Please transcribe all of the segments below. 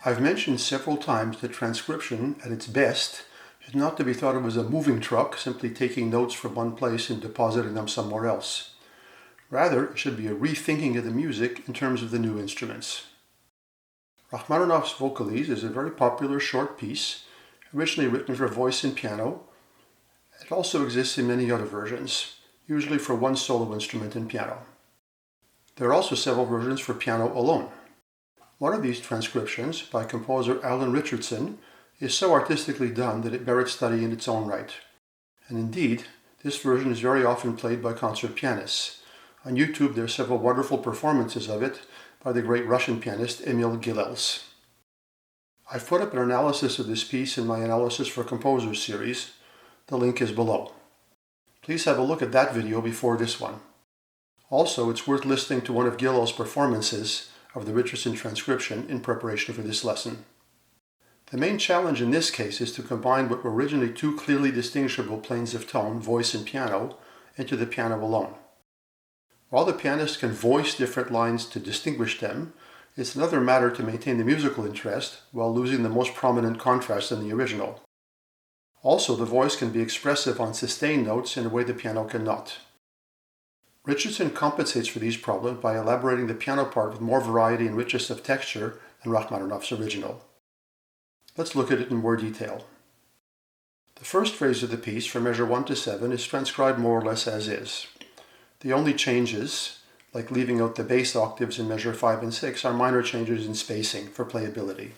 I've mentioned several times that transcription, at its best, is not to be thought of as a moving truck, simply taking notes from one place and depositing them somewhere else. Rather, it should be a rethinking of the music in terms of the new instruments. Rachmaninoff's Vocalise is a very popular short piece, originally written for voice and piano. It also exists in many other versions, usually for one solo instrument and piano. There are also several versions for piano alone. One of these transcriptions, by composer Alan Richardson, is so artistically done that it merits study in its own right. And indeed, this version is very often played by concert pianists. On YouTube there are several wonderful performances of it by the great Russian pianist Emil Gilels. I've put up an analysis of this piece in my Analysis for Composers series. The link is below. Please have a look at that video before this one. Also, it's worth listening to one of Gilels' performances of the Richardson transcription in preparation for this lesson. The main challenge in this case is to combine what were originally two clearly distinguishable planes of tone, voice and piano, into the piano alone. While the pianist can voice different lines to distinguish them, it's another matter to maintain the musical interest while losing the most prominent contrast in the original. Also, the voice can be expressive on sustained notes in a way the piano cannot. Richardson compensates for these problems by elaborating the piano part with more variety and richness of texture than Rachmaninoff's original. Let's look at it in more detail. The first phrase of the piece, from measure 1 to 7, is transcribed more or less as is. The only changes, like leaving out the bass octaves in measure 5 and 6, are minor changes in spacing for playability.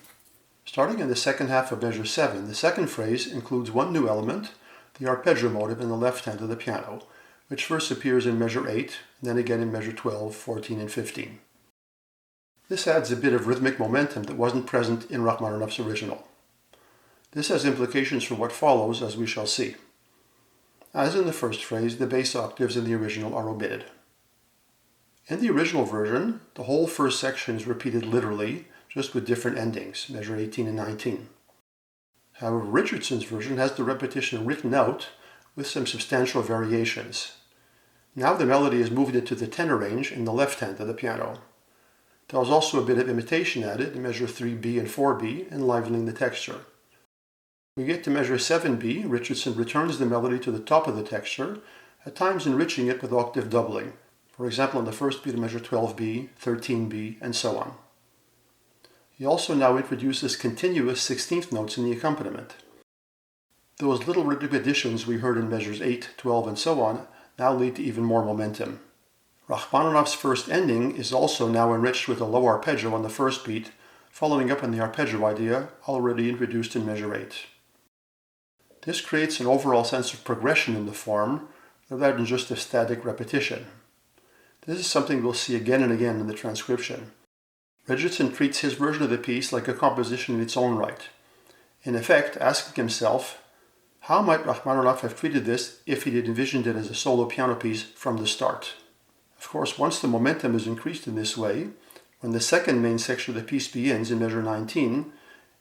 Starting in the second half of measure 7, the second phrase includes one new element, the arpeggio motive in the left hand of the piano, which first appears in measure 8, and then again in measure 12, 14, and 15. This adds a bit of rhythmic momentum that wasn't present in Rachmaninoff's original. This has implications for what follows, as we shall see. As in the first phrase, the bass octaves in the original are omitted. In the original version, the whole first section is repeated literally, just with different endings, measure 18 and 19. However, Richardson's version has the repetition written out with some substantial variations. Now the melody is moved into the tenor range in the left hand of the piano. There was also a bit of imitation added in measure 3B and 4B, enlivening the texture. When we get to measure 7B, Richardson returns the melody to the top of the texture, at times enriching it with octave doubling, for example on the first beat of measure 12B, 13B, and so on. He also now introduces continuous 16th notes in the accompaniment. Those little rhythmic additions we heard in measures 8, 12, and so on now lead to even more momentum. Rachmaninoff's first ending is also now enriched with a low arpeggio on the first beat, following up on the arpeggio idea already introduced in measure 8. This creates an overall sense of progression in the form, rather than just a static repetition. This is something we'll see again and again in the transcription. Richardson treats his version of the piece like a composition in its own right, in effect asking himself, how might Rachmaninoff have treated this if he had envisioned it as a solo piano piece from the start? Of course, once the momentum is increased in this way, when the second main section of the piece begins in measure 19,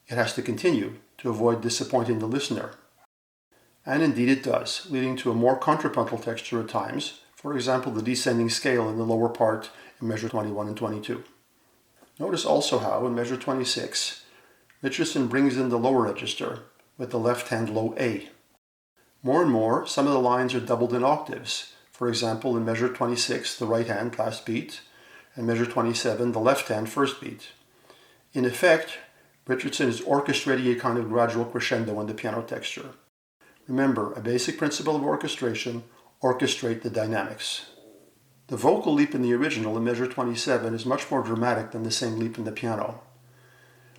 it has to continue to avoid disappointing the listener. And indeed it does, leading to a more contrapuntal texture at times, for example the descending scale in the lower part in measure 21 and 22. Notice also how, in measure 26, Richardson brings in the lower register with the left hand low A. More and more, some of the lines are doubled in octaves, for example in measure 26, the right hand last beat, and measure 27, the left hand first beat. In effect, Richardson is orchestrating a kind of gradual crescendo in the piano texture. Remember, a basic principle of orchestration, orchestrate the dynamics. The vocal leap in the original in measure 27 is much more dramatic than the same leap in the piano.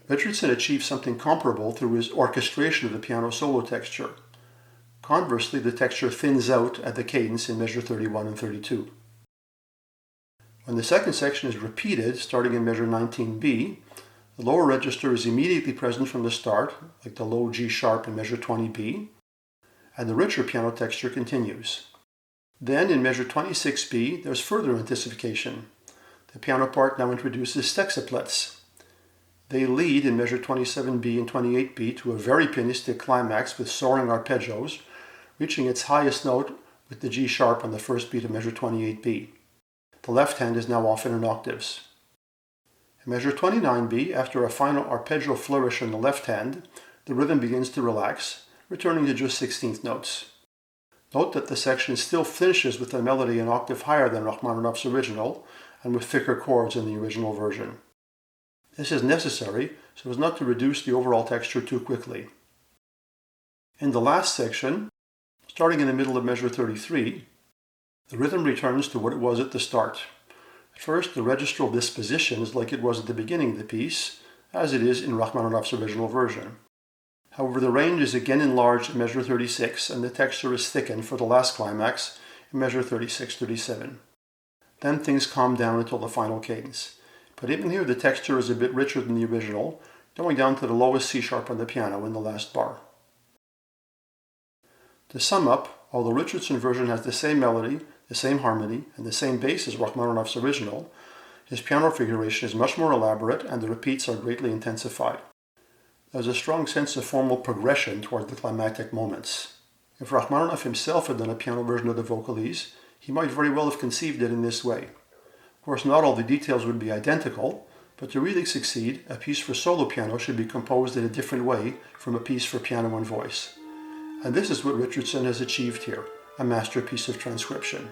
Richardson achieved something comparable through his orchestration of the piano solo texture. Conversely, the texture thins out at the cadence in measure 31 and 32. When the second section is repeated, starting in measure 19B, the lower register is immediately present from the start, like the low G sharp in measure 20B, and the richer piano texture continues. Then, in measure 26B, there's further intensification. The piano part now introduces sextuplets. They lead in measure 27B and 28B to a very pianistic climax with soaring arpeggios, reaching its highest note with the G sharp on the first beat of measure 28B. The left hand is now often in octaves. In measure 29B, after a final arpeggio flourish in the left hand, the rhythm begins to relax, returning to just 16th notes. Note that the section still finishes with a melody an octave higher than Rachmaninoff's original, and with thicker chords in the original version. This is necessary so as not to reduce the overall texture too quickly. In the last section, starting in the middle of measure 33, the rhythm returns to what it was at the start. At first, the registral disposition is like it was at the beginning of the piece, as it is in Rachmaninoff's original version. However, the range is again enlarged in measure 36, and the texture is thickened for the last climax in measure 36-37. Then things calm down until the final cadence. But even here, the texture is a bit richer than the original, going down to the lowest C sharp on the piano in the last bar. To sum up, although Richardson version has the same melody, the same harmony, and the same bass as Rachmaninoff's original, his piano figuration is much more elaborate and the repeats are greatly intensified. There's a strong sense of formal progression toward the climactic moments. If Rachmaninoff himself had done a piano version of the Vocalise, he might very well have conceived it in this way. Of course, not all the details would be identical, but to really succeed, a piece for solo piano should be composed in a different way from a piece for piano and voice. And this is what Richardson has achieved here, a masterpiece of transcription.